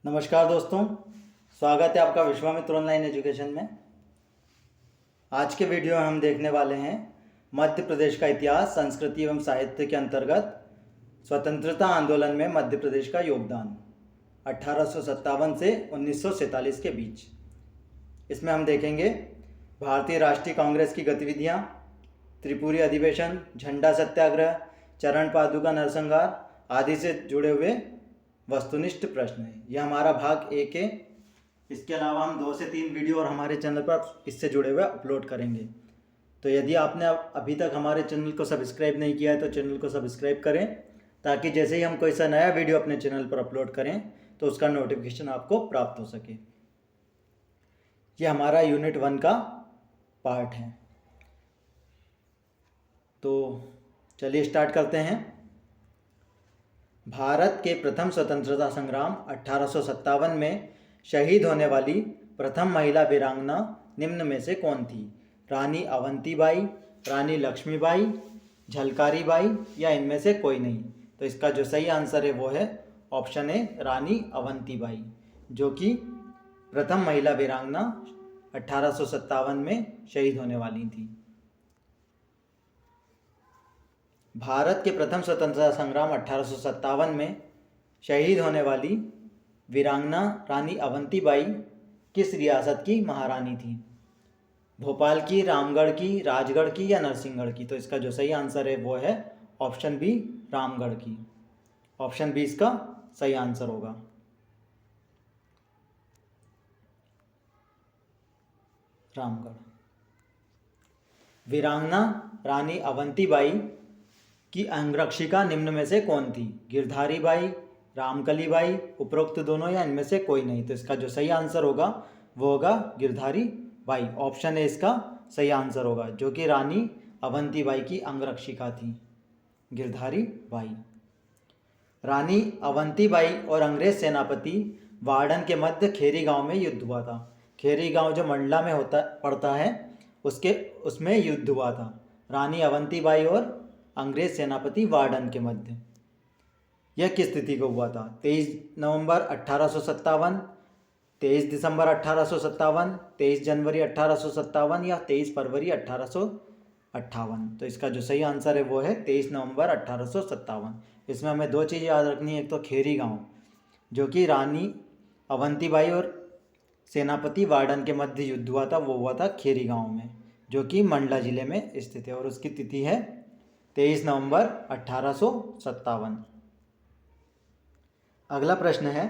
नमस्कार दोस्तों, स्वागत है आपका विश्वामित्र ऑनलाइन एजुकेशन में। आज के वीडियो में हम देखने वाले हैं मध्य प्रदेश का इतिहास, संस्कृति एवं साहित्य के अंतर्गत स्वतंत्रता आंदोलन में मध्य प्रदेश का योगदान 1857 से 1947 के बीच। इसमें हम देखेंगे भारतीय राष्ट्रीय कांग्रेस की गतिविधियाँ, त्रिपुरी अधिवेशन, झंडा सत्याग्रह, चरण पादुका नरसंहार आदि से जुड़े हुए वस्तुनिष्ठ प्रश्न है। यह हमारा भाग 1 है। इसके अलावा हम 2 से 3 वीडियो और हमारे चैनल पर इससे जुड़े हुए अपलोड करेंगे। तो यदि आपने अभी तक हमारे चैनल को सब्सक्राइब नहीं किया है तो चैनल को सब्सक्राइब करें, ताकि जैसे ही हम कोई सा नया वीडियो अपने चैनल पर अपलोड करें तो उसका नोटिफिकेशन आपको प्राप्त हो सके। ये हमारा यूनिट 1 का पार्ट है। तो चलिए स्टार्ट करते हैं। भारत के प्रथम स्वतंत्रता संग्राम 1857 में शहीद होने वाली प्रथम महिला वीरांगना निम्न में से कौन थी? रानी अवंतीबाई, रानी लक्ष्मीबाई, झलकारी बाई या इनमें से कोई नहीं? तो इसका जो सही आंसर है वो है ऑप्शन ए, रानी अवंतीबाई, जो कि प्रथम महिला वीरांगना 1857 में शहीद होने वाली थी। भारत के प्रथम स्वतंत्रता संग्राम 1857 में शहीद होने वाली वीरांगना रानी अवंतीबाई किस रियासत की महारानी थी? भोपाल की, रामगढ़ की, राजगढ़ की या नरसिंहगढ़ की? तो इसका जो सही आंसर है वो है ऑप्शन बी, रामगढ़ की। ऑप्शन बी इसका सही आंसर होगा। रामगढ़। वीरांगना रानी अवंतीबाई की अंगरक्षिका निम्न में से कौन थी? गिरधारी बाई, रामकली बाई, उपरोक्त दोनों या इनमें से कोई नहीं? तो इसका जो सही आंसर होगा वो होगा गिरधारी बाई। ऑप्शन ए इसका सही आंसर होगा, जो कि रानी अवंतीबाई की अंगरक्षिका थी, गिरधारी बाई। रानी अवंतीबाई और अंग्रेज सेनापति वार्डन के मध्य खेरी गांव में युद्ध हुआ था। खेरी गांव जो मंडला में पड़ता है उसमें युद्ध हुआ था रानी अवंतीबाई और अंग्रेज सेनापति वार्डन के मध्य। यह किस तिथि को हुआ था? 23 नवंबर 1857, 23 दिसंबर 1857, 23 जनवरी 1857 या 23 फरवरी 1858? तो इसका जो सही आंसर है वो है 23 नवंबर 1857। इसमें हमें 2 चीज़ें याद रखनी है। एक तो खेरी गांव, जो कि रानी अवंतीबाई और सेनापति वार्डन के मध्य युद्ध हुआ था, वो हुआ था खेरी गांव में, जो कि मंडला जिले में स्थित है, और उसकी तिथि है 23 नवंबर 1857। अगला प्रश्न है,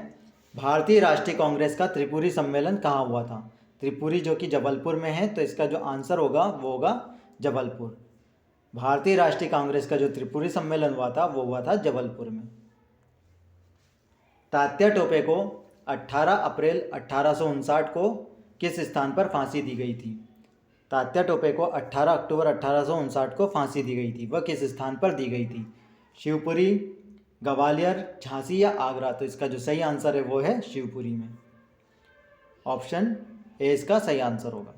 भारतीय राष्ट्रीय कांग्रेस का त्रिपुरी सम्मेलन कहाँ हुआ था? त्रिपुरी जो कि जबलपुर में है, तो इसका जो आंसर होगा वो होगा जबलपुर। भारतीय राष्ट्रीय कांग्रेस का जो त्रिपुरी सम्मेलन हुआ था वो हुआ था जबलपुर में। तात्या टोपे को 18 अप्रैल 1859 को किस स्थान पर फांसी दी गई थी? तात्या टोपे को 18 अक्टूबर 1859 को फांसी दी गई थी। वह किस स्थान पर दी गई थी? शिवपुरी, ग्वालियर, झांसी या आगरा? तो इसका जो सही आंसर है वो है शिवपुरी में। ऑप्शन ए इसका सही आंसर होगा।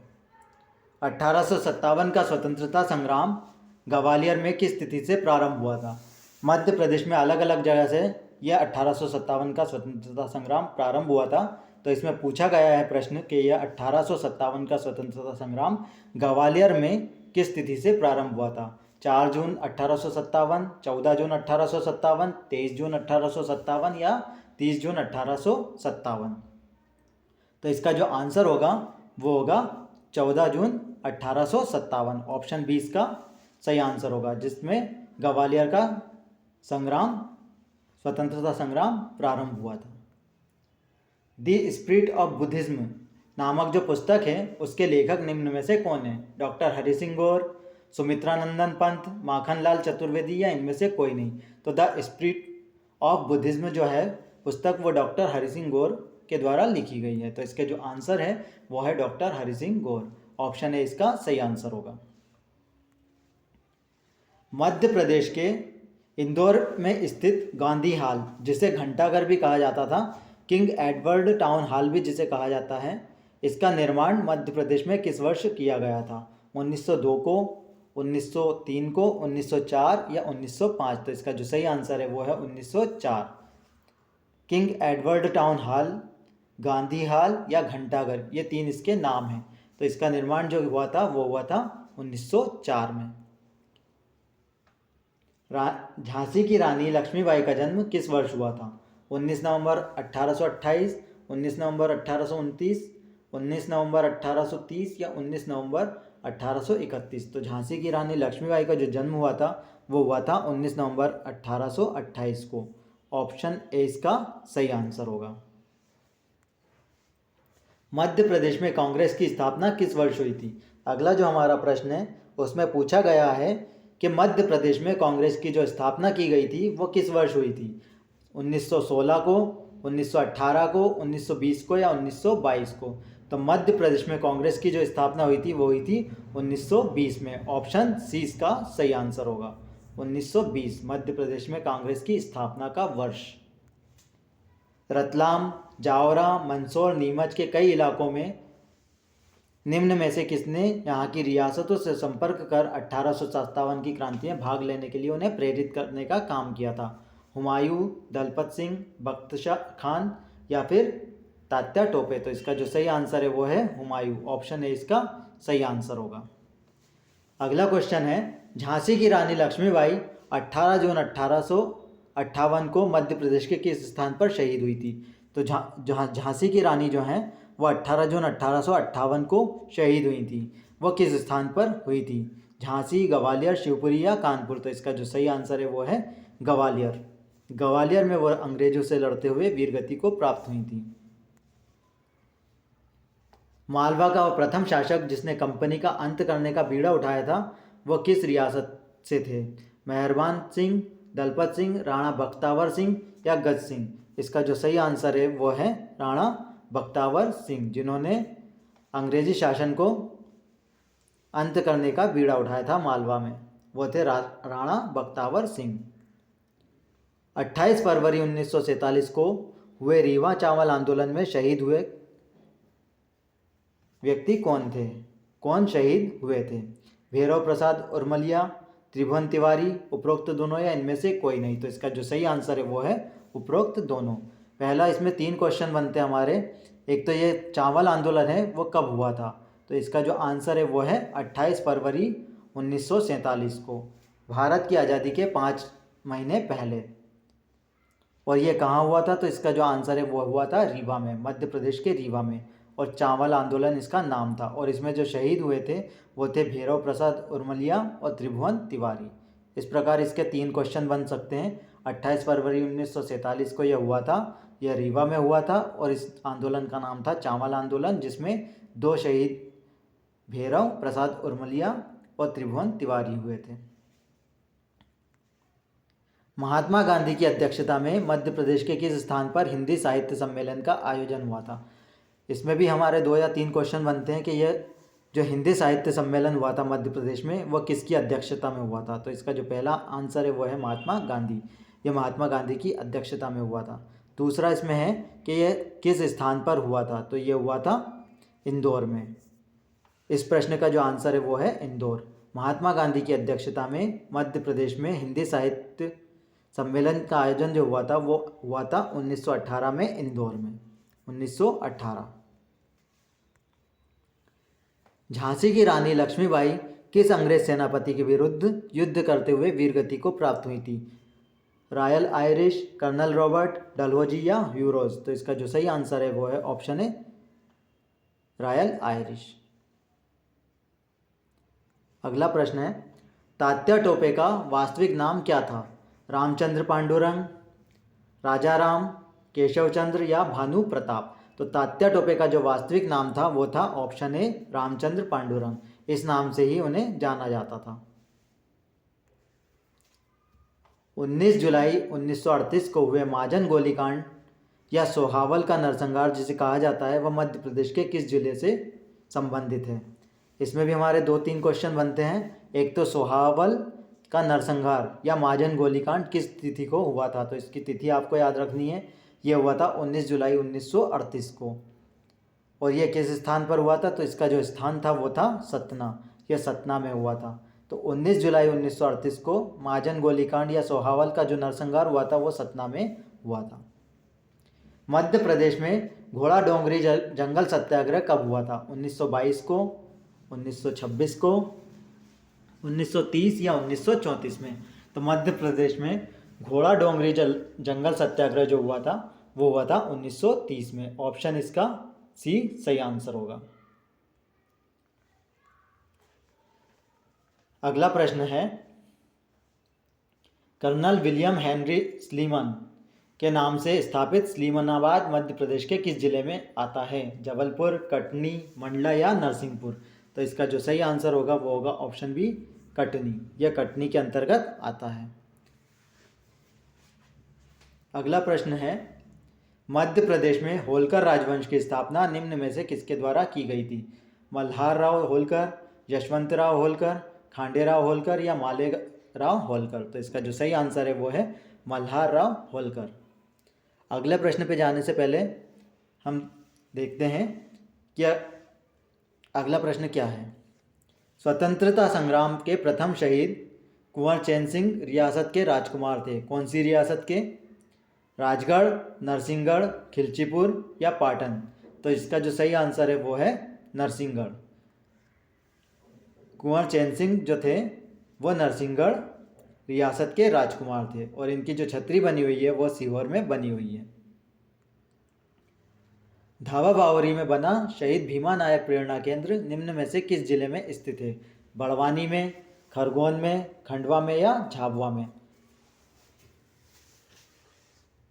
1857 का स्वतंत्रता संग्राम ग्वालियर में किस तिथि से प्रारंभ हुआ था? मध्य प्रदेश में अलग अलग जगह से यह 1857 का स्वतंत्रता संग्राम प्रारंभ हुआ था। तो इसमें पूछा गया है प्रश्न कि यह 1857 का स्वतंत्रता संग्राम ग्वालियर में किस तिथि से प्रारंभ हुआ था? 4 जून 1857, 14 जून 1857, 23 जून 1857 या 30 जून 1857? तो इसका जो आंसर होगा वो होगा 14 जून 1857। ऑप्शन बी इसका सही आंसर होगा, जिसमें ग्वालियर का संग्राम, स्वतंत्रता संग्राम प्रारंभ हुआ था। द स्पिरिट ऑफ बुद्धिज्म नामक जो पुस्तक है उसके लेखक निम्न में से कौन है? डॉक्टर हरि सिंह गौर, सुमित्रानंदन पंत, माखनलाल चतुर्वेदी या इनमें से कोई नहीं? तो द स्पिरिट ऑफ बुद्धिज्म जो है पुस्तक वो डॉक्टर हरि सिंह गौर के द्वारा लिखी गई है। तो इसके जो आंसर है वो है doctor Hari Singh Gaur. Option A इसका सही आंसर होगा। मध्य प्रदेश के इंदौर में स्थित गांधी हाल, जिसे घंटाघर भी कहा जाता था, किंग एडवर्ड टाउन हॉल भी जिसे कहा जाता है, इसका निर्माण मध्य प्रदेश में किस वर्ष किया गया था? 1902 को, 1903 को, 1904 या 1905? तो इसका जो सही आंसर है वो है 1904। King Edward town hall, Gandhi hall या घंटाघर, ये 3 इसके नाम हैं। तो इसका निर्माण जो हुआ था वो हुआ था 1904 में। झांसी की रानी लक्ष्मीबाई का जन्म किस वर्ष हुआ था? 19 नवंबर 1828, 19 नवंबर 1829, 19 नवंबर 1830 या 19 नवंबर 1831। तो झांसी की रानी लक्ष्मीबाई का जो जन्म हुआ था वो हुआ था 19 नवंबर 1828 को। ऑप्शन ए इसका सही आंसर होगा। मध्य प्रदेश में कांग्रेस की स्थापना किस वर्ष हुई थी? अगला जो हमारा प्रश्न है उसमें पूछा गया है कि मध्य प्रदेश में कांग्रेस की जो स्थापना की गई थी वो किस वर्ष हुई थी? 1916 को, 1918 को, 1920 को या 1922 को? तो मध्य प्रदेश में कांग्रेस की जो स्थापना हुई थी वो हुई थी 1920 में। ऑप्शन सी इसका सही आंसर होगा। 1920 मध्य प्रदेश में कांग्रेस की स्थापना का वर्ष। रतलाम, जावरा, मंदसौर, नीमच के कई इलाकों में निम्न में से किसने यहाँ की रियासतों से संपर्क कर 1857 की क्रांति में भाग लेने के लिए उन्हें प्रेरित करने का काम किया था? हुमायूं, दलपत सिंह, बख्तशाह खान या फिर तात्या टोपे? तो इसका जो सही आंसर है वो है हुमायूं। ऑप्शन ए इसका सही आंसर होगा। अगला क्वेश्चन है, झांसी की रानी लक्ष्मीबाई 18 जून 1858 को मध्य प्रदेश के किस स्थान पर शहीद हुई थी? तो झांसी की रानी जो हैं वो 18 जून 1858 को शहीद हुई थी। वो किस स्थान पर हुई थी? झांसी, ग्वालियर, शिवपुरी या कानपुर? तो इसका जो सही आंसर है वो है ग्वालियर। ग्वालियर में वो अंग्रेजों से लड़ते हुए वीरगति को प्राप्त हुई थी। मालवा का वो प्रथम शासक जिसने कंपनी का अंत करने का बीड़ा उठाया था वो किस रियासत से थे? मेहरबान सिंह, दलपत सिंह, राणा बख्तावर सिंह या गज सिंह? इसका जो सही आंसर है वो है राणा बख्तावर सिंह, जिन्होंने अंग्रेजी शासन को अंत करने का बीड़ा उठाया था मालवा में। वो थे राणा बख्तावर सिंह। 28 फरवरी 1947 को हुए रीवा चावल आंदोलन में शहीद हुए व्यक्ति कौन थे? कौन शहीद हुए थे? भैरव प्रसाद उर्मलिया, त्रिभुवन तिवारी, उपरोक्त दोनों या इनमें से कोई नहीं? तो इसका जो सही आंसर है वो है उपरोक्त दोनों। पहला इसमें 3 क्वेश्चन बनते हैं हमारे। एक तो ये चावल आंदोलन है वो कब हुआ था? तो इसका जो आंसर है वो है 28 फरवरी 1947 को, भारत की आज़ादी के 5 महीने पहले। और ये कहाँ हुआ था? तो इसका जो आंसर है वो हुआ था रीवा में, मध्य प्रदेश के रीवा में। और चावल आंदोलन इसका नाम था। और इसमें जो शहीद हुए थे वो थे भैरव प्रसाद उर्मलिया और त्रिभुवन तिवारी। इस प्रकार इसके 3 क्वेश्चन बन सकते हैं। 28 फरवरी 1947 को यह हुआ था, यह रीवा में हुआ था और इस आंदोलन का नाम था चावल आंदोलन, जिसमें 2 शहीद भैरव प्रसाद उर्मलिया और त्रिभुवन तिवारी हुए थे। महात्मा गांधी की अध्यक्षता में मध्य प्रदेश के किस स्थान पर हिंदी साहित्य सम्मेलन का आयोजन हुआ था? इसमें भी हमारे 2 या 3 क्वेश्चन बनते हैं कि यह जो हिंदी साहित्य सम्मेलन हुआ था मध्य प्रदेश में वह किसकी अध्यक्षता में हुआ था? तो इसका जो पहला आंसर है वो है महात्मा गांधी। यह महात्मा गांधी की अध्यक्षता में हुआ था। दूसरा इसमें है कि यह किस स्थान पर हुआ था? तो यह हुआ था इंदौर में। इस प्रश्न का जो आंसर है वो है इंदौर। महात्मा गांधी की अध्यक्षता में मध्य प्रदेश में हिंदी साहित्य सम्मेलन का आयोजन जो हुआ था वो हुआ था 1918 में इंदौर में, 1918। झांसी की रानी लक्ष्मीबाई किस अंग्रेज सेनापति के विरुद्ध युद्ध करते हुए वीरगति को प्राप्त हुई थी? Royal Irish, colonel Robert, Dalhousie या ह्यूरोज? तो इसका जो सही आंसर है वो है ऑप्शन है रॉयल आयरिश। अगला प्रश्न है, तात्या टोपे का वास्तविक नाम क्या था? रामचंद्र पांडुरंग, राजा राम, केशवचंद्र या भानु प्रताप? तो तात्या टोपे का जो वास्तविक नाम था वो था ऑप्शन ए रामचंद्र पांडुरंग। इस नाम से ही उन्हें जाना जाता था। 19 जुलाई 1938 को हुए महाजन गोलीकांड या सोहावल का नरसंहार जिसे कहा जाता है वह मध्य प्रदेश के किस जिले से संबंधित है? इसमें भी हमारे 2-3 क्वेश्चन बनते हैं। एक तो सोहावल का नरसंहार या महाजन गोलीकांड किस तिथि को हुआ था? तो इसकी तिथि आपको याद रखनी है। यह हुआ था 19 जुलाई 1938 को। और यह किस स्थान पर हुआ था? तो इसका जो स्थान था वो था सतना। यह सतना में हुआ था। तो 19 जुलाई 1938 को महाजन गोलीकांड या सोहावल का जो नरसंहार हुआ था वो सतना में हुआ था। मध्य प्रदेश में घोड़ा डोंगरी जंगल सत्याग्रह कब हुआ था? 1922 को, 1926 को, 1930 या 1934 में? तो मध्य प्रदेश में घोड़ा डोंगरी जंगल सत्याग्रह जो हुआ था वो हुआ था 1930 में। ऑप्शन इसका सी सही आंसर होगा। अगला प्रश्न है, कर्नल विलियम हेनरी स्लीमन के नाम से स्थापित स्लीमनाबाद मध्य प्रदेश के किस जिले में आता है? जबलपुर, कटनी, मंडला या नरसिंहपुर? तो इसका जो सही आंसर होगा वो होगा ऑप्शन बी, कटनी। यह कटनी के अंतर्गत आता है। अगला प्रश्न है, मध्य प्रदेश में होलकर राजवंश की स्थापना निम्न में से किसके द्वारा की गई थी? मल्हार राव होलकर, यशवंतराव होलकर, खांडेराव होलकर या मालेराव होलकर? तो इसका जो सही आंसर है वो है मल्हार राव होलकर। अगले प्रश्न पे जाने से पहले हम देखते हैं कि अगला प्रश्न क्या है। स्वतंत्रता संग्राम के प्रथम शहीद कुंवर चैन सिंह रियासत के राजकुमार थे। कौन सी रियासत के? राजगढ़, नरसिंहगढ़, खिलचीपुर या पाटन? तो इसका जो सही आंसर है वो है नरसिंहगढ़। कुंवर चैन सिंह जो थे वो नरसिंहगढ़ रियासत के राजकुमार थे और इनकी जो छतरी बनी हुई है वो सीहोर में बनी हुई है। धावा बावरी में बना शहीद भीमा नायक प्रेरणा केंद्र निम्न में से किस जिले में स्थित है? बड़वानी में, खरगोन में, खंडवा में या झाबुआ में?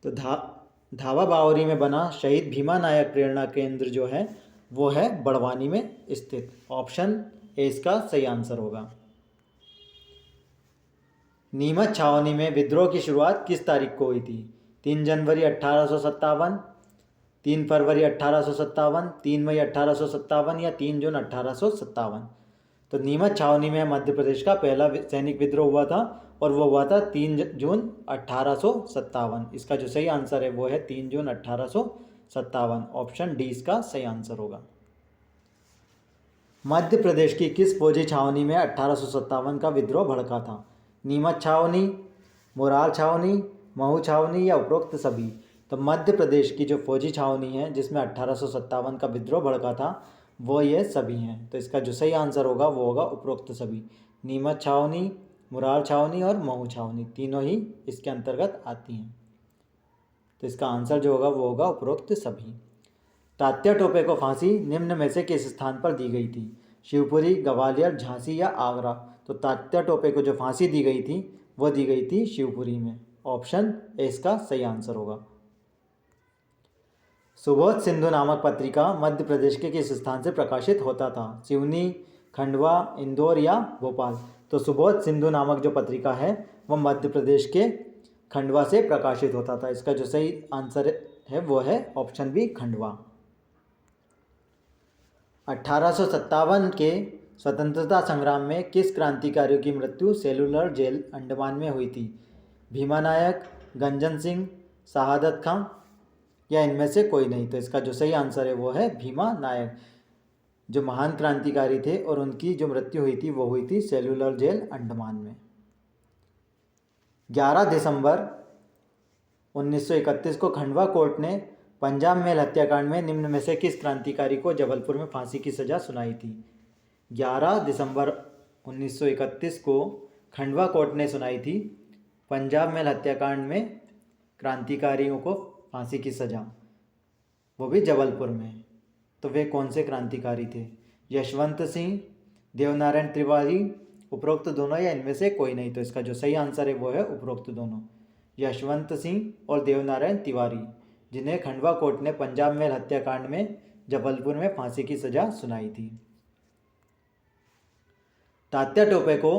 तो धावा बावरी में बना शहीद भीमा नायक प्रेरणा केंद्र जो है वो है बड़वानी में स्थित। ऑप्शन ए इसका सही आंसर होगा। नीमच छावनी में विद्रोह की शुरुआत किस तारीख को हुई थी? 3 जनवरी 1857, 3 फरवरी 1857, 3 मई 1857 या 3 जून 1857? तो नीमच छावनी में मध्य प्रदेश का पहला सैनिक विद्रोह हुआ था और वो हुआ था 3 जून 1857। इसका जो सही आंसर है वो है 3 जून 1857। ऑप्शन डी इसका सही आंसर होगा। मध्य प्रदेश की किस फौजी छावनी में 1857 का विद्रोह भड़का था? नीमच छावनी, मुरार छावनी, महू छावनी या उपरोक्त सभी? तो मध्य प्रदेश की जो फौजी छावनी है जिसमें 1857 का विद्रोह भड़का था वो ये सभी हैं। तो इसका जो सही आंसर होगा वो होगा उपरोक्त सभी। नीमच छावनी, मुरार छावनी और महू छावनी तीनों ही इसके अंतर्गत आती हैं। तो इसका आंसर जो होगा वो होगा उपरोक्त सभी। तात्या टोपे को फांसी निम्न में से किस स्थान पर दी गई थी? शिवपुरी, ग्वालियर, झांसी या आगरा? तो तात्या टोपे को जो फांसी दी गई थी वो दी गई थी शिवपुरी में। ऑप्शन ए इसका सही आंसर होगा। सुबोध सिंधु नामक पत्रिका मध्य प्रदेश के किस स्थान से प्रकाशित होता था? सिवनी, खंडवा, इंदौर या भोपाल? तो सुबोध सिंधु नामक जो पत्रिका है वो मध्य प्रदेश के खंडवा से प्रकाशित होता था। इसका जो सही आंसर है वो है ऑप्शन बी, खंडवा। 1857 के स्वतंत्रता संग्राम में किस क्रांतिकारियों की मृत्यु सेलुलर जेल अंडमान में हुई थी? भीमा नायक, गंजन सिंह, शहादत खां या इनमें से कोई नहीं? तो इसका जो सही आंसर है वो है भीमा नायक, जो महान क्रांतिकारी थे और उनकी जो मृत्यु हुई थी वो हुई थी सेलुलर जेल अंडमान में। 11 दिसंबर 1931 को खंडवा कोर्ट ने पंजाब मेल हत्याकांड में निम्न में से किस क्रांतिकारी को जबलपुर में फांसी की सजा सुनाई थी? 11 दिसंबर 1931 को खंडवा कोर्ट ने सुनाई थी पंजाब मेल हत्याकांड में क्रांतिकारियों को फांसी की सजा, वो भी जबलपुर में। तो वे कौन से क्रांतिकारी थे? यशवंत सिंह, देवनारायण तिवारी, उपरोक्त दोनों या इनमें से कोई नहीं? तो इसका जो सही आंसर है वो है उपरोक्त दोनों, यशवंत सिंह और देवनारायण तिवारी, जिन्हें खंडवा कोर्ट ने पंजाब मेल हत्याकांड में जबलपुर में फांसी की सजा सुनाई थी। तात्या टोपे को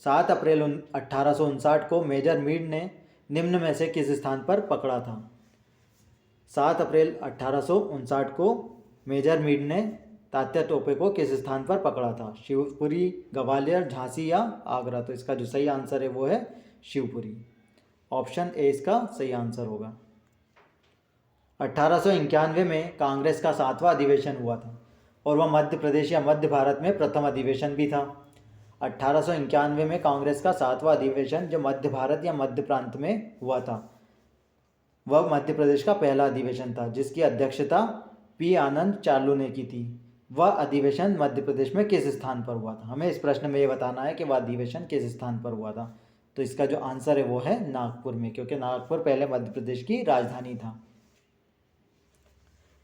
7 अप्रैल 1859 को मेजर मीड ने निम्न में से किस स्थान पर पकड़ा था? 7 अप्रैल 1859 को मेजर मीड ने तात्या टोपे को किस स्थान पर पकड़ा था? शिवपुरी, ग्वालियर, झांसी या आगरा? तो इसका जो सही आंसर है वो है शिवपुरी। ऑप्शन ए इसका सही आंसर होगा। 1891 में कांग्रेस का 7वां अधिवेशन हुआ था और वह मध्य प्रदेश या मध्य भारत में प्रथम अधिवेशन भी था। 1891 में कांग्रेस का 7वां अधिवेशन जो मध्य भारत या मध्य प्रांत में हुआ था वह मध्य प्रदेश का पहला अधिवेशन था जिसकी अध्यक्षता पी आनंद चार्लू ने की थी। वह अधिवेशन मध्य प्रदेश में किस स्थान पर हुआ था? हमें इस प्रश्न में ये बताना है कि वह अधिवेशन किस स्थान पर हुआ था। तो इसका जो आंसर है वो है नागपुर में, क्योंकि नागपुर पहले मध्य प्रदेश की राजधानी था।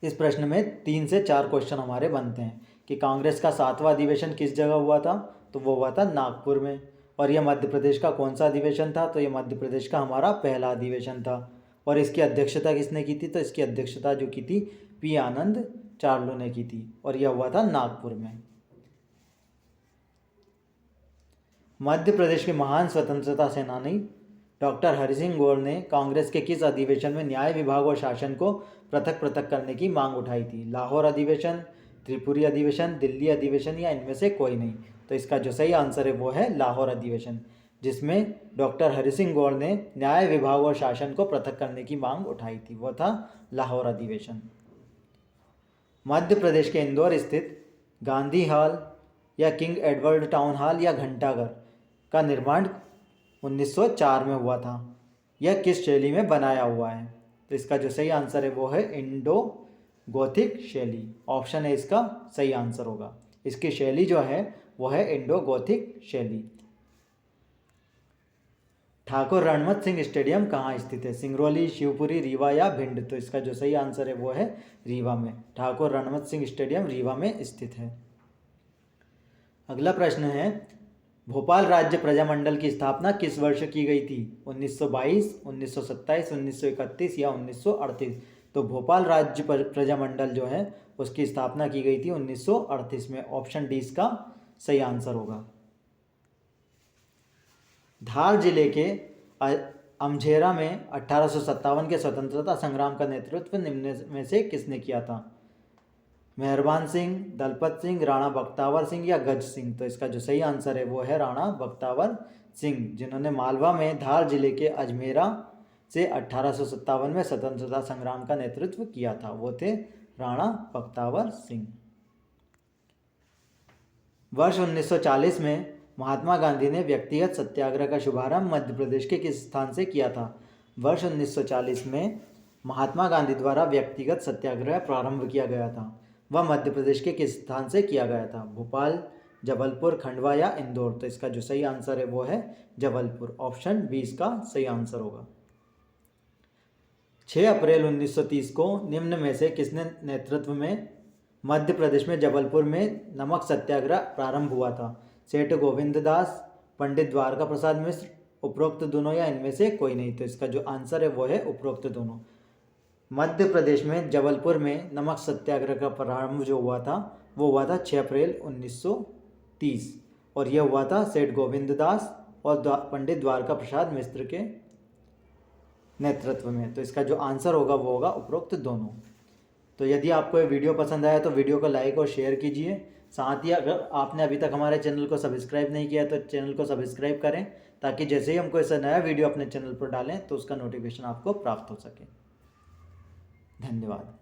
इस प्रश्न में 3 से 4 क्वेश्चन हमारे बनते हैं कि कांग्रेस का 7वां अधिवेशन किस जगह हुआ था? तो वो हुआ था नागपुर में। और यह मध्य प्रदेश का कौन सा अधिवेशन था? तो ये मध्य प्रदेश का हमारा पहला अधिवेशन था। और इसकी अध्यक्षता किसने की थी? तो इसकी अध्यक्षता जो की थी पी आनंद चार्लू ने की थी और यह हुआ था नागपुर में। मध्य प्रदेश के महान स्वतंत्रता सेनानी डॉक्टर हरि सिंह गोर ने कांग्रेस के किस अधिवेशन में न्याय विभाग और शासन को पृथक पृथक करने की मांग उठाई थी? लाहौर अधिवेशन, त्रिपुरी अधिवेशन, दिल्ली अधिवेशन या इनमें से कोई नहीं? तो इसका जो सही आंसर है वो है लाहौर अधिवेशन, जिसमें डॉक्टर हरि सिंह गौर ने न्याय विभाग और शासन को पृथक करने की मांग उठाई थी, वो था लाहौर अधिवेशन। मध्य प्रदेश के इंदौर स्थित गांधी हॉल या किंग एडवर्ड टाउन हॉल या घंटाघर का निर्माण 1904 में हुआ था। यह किस शैली में बनाया हुआ है? तो इसका जो सही आंसर है वो है इंडो गोथिक शैली। ऑप्शन है इसका सही आंसर होगा। इसकी शैली जो है वो है इंडो गोथिक शैली। ठाकुर रणमत सिंह स्टेडियम कहाँ स्थित है? सिंगरौली, शिवपुरी, रीवा या भिंड? तो इसका जो सही आंसर है वो है रीवा में। ठाकुर रणमत सिंह स्टेडियम रीवा में स्थित है। अगला प्रश्न है, भोपाल राज्य प्रजामंडल की स्थापना किस वर्ष की गई थी? 1922, 1927, 1931 या 1938? तो भोपाल राज्य प्रजामंडल जो है उसकी स्थापना की गई थी 1938 में। ऑप्शन डी इसका सही आंसर होगा। धार जिले के अमझेरा में 1857 के स्वतंत्रता संग्राम का नेतृत्व निम्न में से किसने किया था? मेहरबान सिंह, दलपत सिंह, राणा बख्तावर सिंह या गज सिंह? तो इसका जो सही आंसर है वो है राणा बख्तावर सिंह, जिन्होंने मालवा में धार जिले के अजमेरा से 1857 में स्वतंत्रता संग्राम का नेतृत्व किया था, वो थे राणा बख्तावर सिंह। वर्ष 1940 में महात्मा गांधी ने व्यक्तिगत सत्याग्रह का शुभारंभ मध्य प्रदेश के किस स्थान से किया था? वर्ष 1940 में महात्मा गांधी द्वारा व्यक्तिगत सत्याग्रह प्रारंभ किया गया था, वह मध्य प्रदेश के किस स्थान से किया गया था? भोपाल, जबलपुर, खंडवा या इंदौर? तो इसका जो सही आंसर है वो है जबलपुर। ऑप्शन बी इसका सही आंसर होगा। 6 अप्रैल 1930 को निम्न में से किसने नेतृत्व में मध्य प्रदेश में जबलपुर में नमक सत्याग्रह प्रारंभ हुआ था? सेठ गोविंददास, पंडित द्वारका प्रसाद मिश्र, उपरोक्त दोनों या इनमें से कोई नहीं? तो इसका जो आंसर है वो है उपरोक्त दोनों। मध्य प्रदेश में जबलपुर में नमक सत्याग्रह का प्रारंभ जो हुआ था वो हुआ था 6 अप्रैल 1930 और यह हुआ था सेठ गोविंददास और पंडित द्वारका प्रसाद मिश्र के नेतृत्व में। तो इसका जो आंसर होगा वो होगा उपरोक्त दोनों। तो यदि आपको ये वीडियो पसंद आया तो वीडियो को लाइक और शेयर कीजिए। साथ ही अगर आपने अभी तक हमारे चैनल को सब्सक्राइब नहीं किया तो चैनल को सब्सक्राइब करें, ताकि जैसे ही हम कोई ऐसा नया वीडियो अपने चैनल पर डालें तो उसका नोटिफिकेशन आपको प्राप्त हो सके। धन्यवाद।